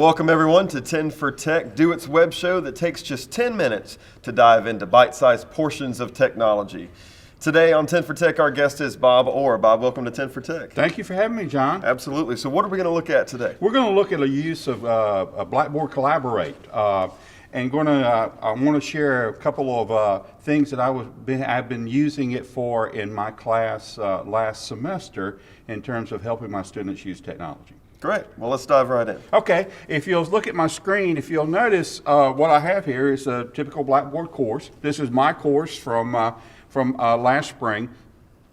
welcome everyone to 10 for Tech, DoIT's web show that takes just 10 minutes to dive into bite-sized portions of technology. Today on 10 for Tech, our guest is Bob Orr. Bob, welcome to 10 for Tech. Thank you for having me, John. Absolutely. So what are we going to look at today? We're going to look at the use of Blackboard Collaborate. And I want to share a couple of things that I've been using it for in my class last semester in terms of helping my students use technology. Great. Well, let's dive right in. Okay. If you'll look at my screen, if you'll notice what I have here is a typical Blackboard course. This is my course from last spring.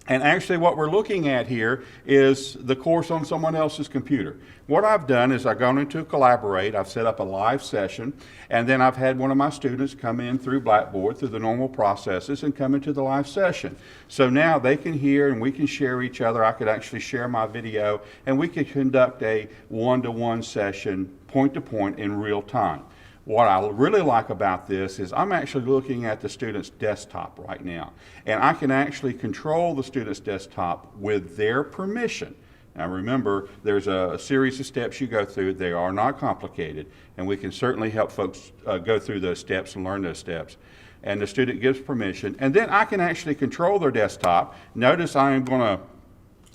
And actually what we're looking at here is the course on someone else's computer. What I've done is I've gone into Collaborate, I've set up a live session, and then I've had one of my students come in through Blackboard, through the normal processes, and come into the live session. So now they can hear and we can share each other. I could actually share my video, and we could conduct a one-to-one session, point-to-point in real time. What I really like about this is I'm actually looking at the student's desktop right now, and I can actually control the student's desktop with their permission. Now remember, there's a series of steps you go through. They are not complicated, and we can certainly help folks go through those steps and learn those steps. And the student gives permission, and then I can actually control their desktop. Notice I am going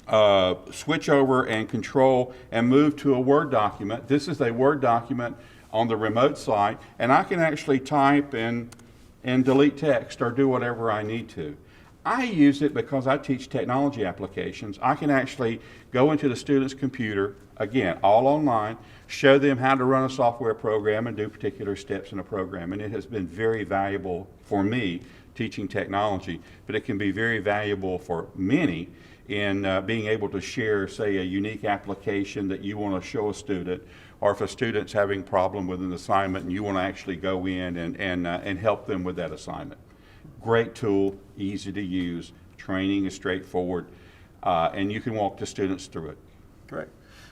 to switch over and control and move to a Word document. This is a Word document on the remote site, and I can actually type and delete text or do whatever I need to. I use it because I teach technology applications. I can actually go into the student's computer, again, all online, show them how to run a software program and do particular steps in a program, and it has been very valuable for me teaching technology, but it can be very valuable for many in being able to share, say, a unique application that you want to show a student, or if a student's having a problem with an assignment and you want to actually go in and help them with that assignment. Great tool, easy to use, training is straightforward, and you can walk the students through it. Great.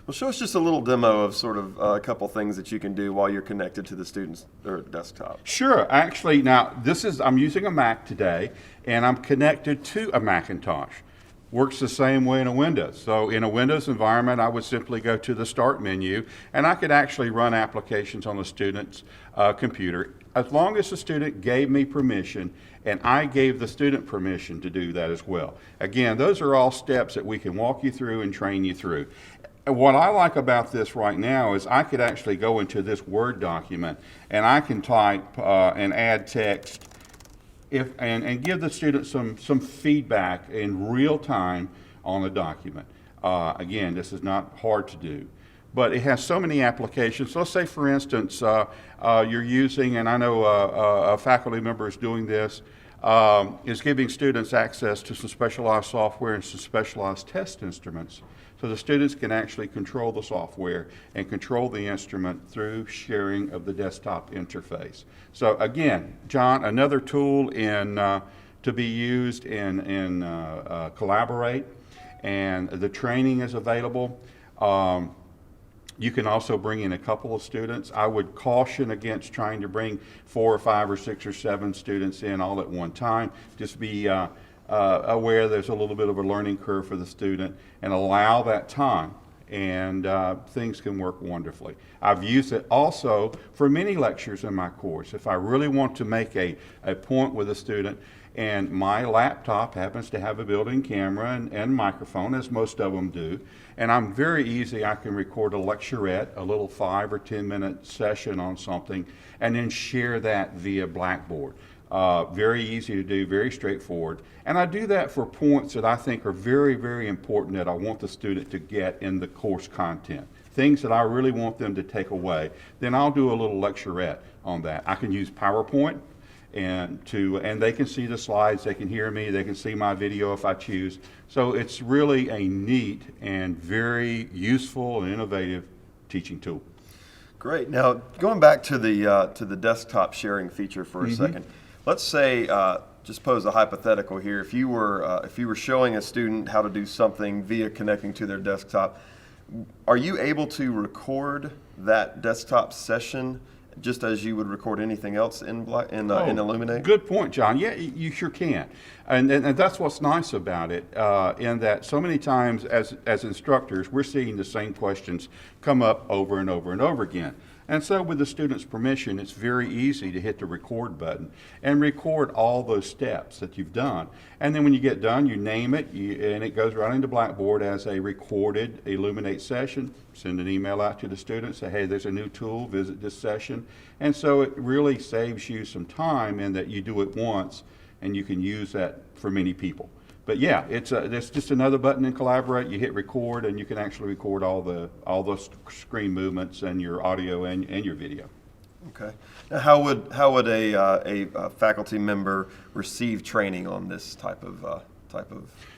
Well, show us just a little demo of sort of a couple things that you can do while you're connected to the student's desktop. Sure. Actually, now I'm using a Mac today, and I'm connected to a Macintosh. Works the same way in a Windows. So in a Windows environment, I would simply go to the Start menu, and I could actually run applications on the student's computer, as long as the student gave me permission, and I gave the student permission to do that as well. Again, those are all steps that we can walk you through and train you through. And what I like about this right now is I could actually go into this Word document, and I can type and add text, and give the student some feedback in real time on the document. Again, this is not hard to do, but it has so many applications. Let's say, for instance, you're using, and I know a faculty member is doing this, is giving students access to some specialized software and some specialized test instruments. So the students can actually control the software and control the instrument through sharing of the desktop interface. So again, John, another tool to be used in Collaborate, and the training is available. You can also bring in a couple of students. I would caution against trying to bring 4 or 5 or 6 or 7 students in all at one time. Just be aware there's a little bit of a learning curve for the student, and allow that time, and things can work wonderfully. I've used it also for many lectures in my course. If I really want to make a point with a student, and my laptop happens to have a built-in camera and microphone, as most of them do, and I'm very easy, I can record a lecturette, a little 5 or 10 minute session on something, and then share that via Blackboard. Very easy to do, very straightforward. And I do that for points that I think are very, very important that I want the student to get in the course content. Things that I really want them to take away. Then I'll do a little lecturette on that. I can use PowerPoint, and they can see the slides, they can hear me, they can see my video if I choose. So it's really a neat and very useful and innovative teaching tool. Great. Now, going back to the desktop sharing feature for a second. Let's say, just pose a hypothetical here. If you were showing a student how to do something via connecting to their desktop, are you able to record that desktop session just as you would record anything else in Illuminate? Good point, John. Yeah, you sure can. And that's what's nice about it, in that so many times as instructors, we're seeing the same questions come up over and over and over again. And so with the student's permission, it's very easy to hit the record button and record all those steps that you've done. And then when you get done, you name it, and it goes right into Blackboard as a recorded Illuminate session. Send an email out to the student, say, hey, there's a new tool, visit this session. And so it really saves you some time in that you do it once, and you can use that for many people. But yeah, there's just another button in Collaborate. You hit record, and you can actually record all the screen movements and your audio and your video. Okay. Now, how would a faculty member receive training on this type of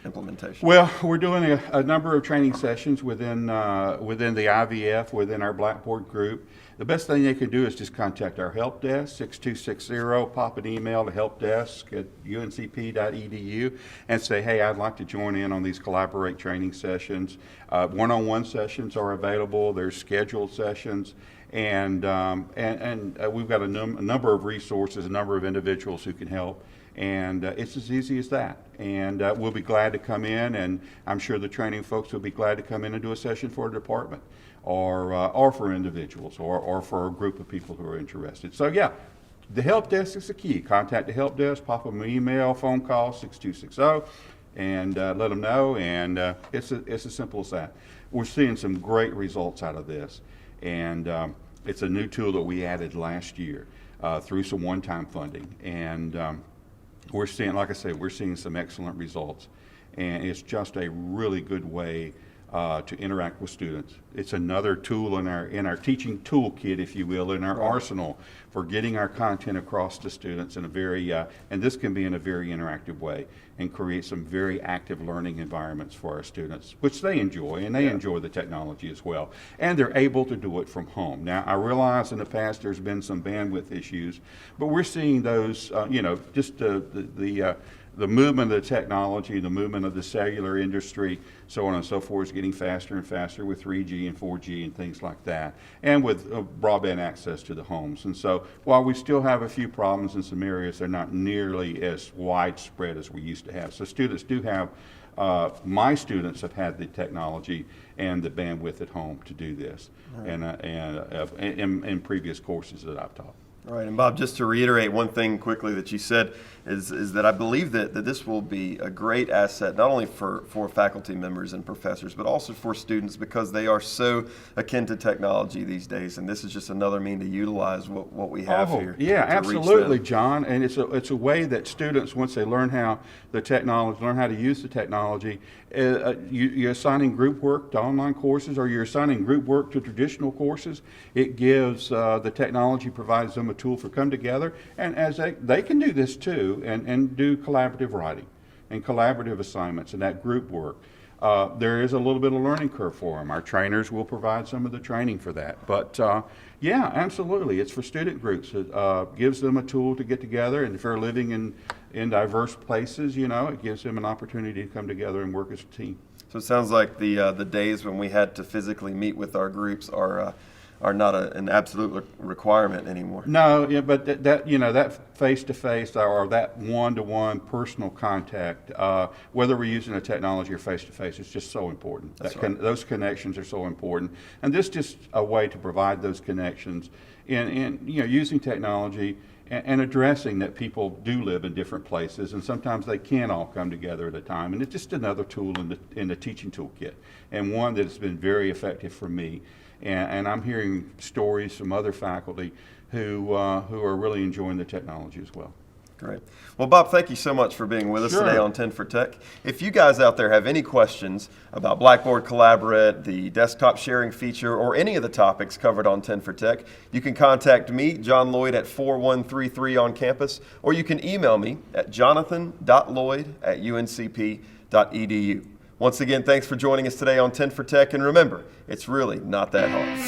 implementation? Well, we're doing a number of training sessions within the IVF, within our Blackboard group. The best thing they can do is just contact our help desk, 6260, pop an email to helpdesk@uncp.edu and say, hey, I'd like to join in on these Collaborate training sessions. One-on-one sessions are available. There's scheduled sessions. And we've got a number of resources, a number of individuals who can help. And it's as easy as that. And we'll be glad to come in, and I'm sure the training folks will be glad to come in and do a session for a department or for individuals or for a group of people who are interested. So yeah, the help desk is the key. Contact the help desk, pop them an email, phone call, 6260, and let them know. And it's as simple as that. We're seeing some great results out of this. And it's a new tool that we added last year through some one-time funding. And we're seeing, like I said, we're seeing some excellent results. And it's just a really good way to interact with students. It's another tool in our teaching toolkit, if you will, in our arsenal for getting our content across to students in a very, and this can be in a very interactive way and create some very active learning environments for our students, which they enjoy, and they enjoy the technology as well. And they're able to do it from home. Now, I realize in the past there's been some bandwidth issues, but we're seeing those, just the movement of the technology, the movement of the cellular industry, so on and so forth, is getting faster and faster with 3G and 4G and things like that, and with broadband access to the homes. And so while we still have a few problems in some areas, they're not nearly as widespread as we used to have. So students do have, my students have had the technology and the bandwidth at home to do this, and in previous courses that I've taught. All right, and Bob, just to reiterate one thing quickly that you said is that I believe that this will be a great asset, not only for faculty members and professors, but also for students, because they are so akin to technology these days, and this is just another mean to utilize what we have here. Yeah, to absolutely, John, and it's a way that students, once they learn how to use the technology, you're assigning group work to online courses, or you're assigning group work to traditional courses. It gives, the technology provides them a tool for come together, and as they can do this too, and do collaborative writing and collaborative assignments and that group work. There is a little bit of learning curve for them. Our trainers will provide some of the training for that. But yeah, absolutely, it's for student groups. It gives them a tool to get together, and if they're living in diverse places, it gives them an opportunity to come together and work as a team. So it sounds like the days when we had to physically meet with our groups are not an absolute requirement anymore. No, yeah, but that face-to-face or that one-to-one personal contact, whether we're using a technology or face-to-face, it's just so important. Those connections are so important, and this is just a way to provide those connections in using technology and addressing that people do live in different places, and sometimes they can't all come together at a time. And it's just another tool in the teaching toolkit, and one that's been very effective for me. And I'm hearing stories from other faculty who are really enjoying the technology as well. Great. Well, Bob, thank you so much for being with us today on 10 for Tech. If you guys out there have any questions about Blackboard Collaborate, the desktop sharing feature, or any of the topics covered on 10 for Tech, you can contact me, Jon Lloyd, at 4133 on campus, or you can email me at jonathan.lloyd@uncp.edu. Once again, thanks for joining us today on 10 for Tech, and remember, it's really not that hard.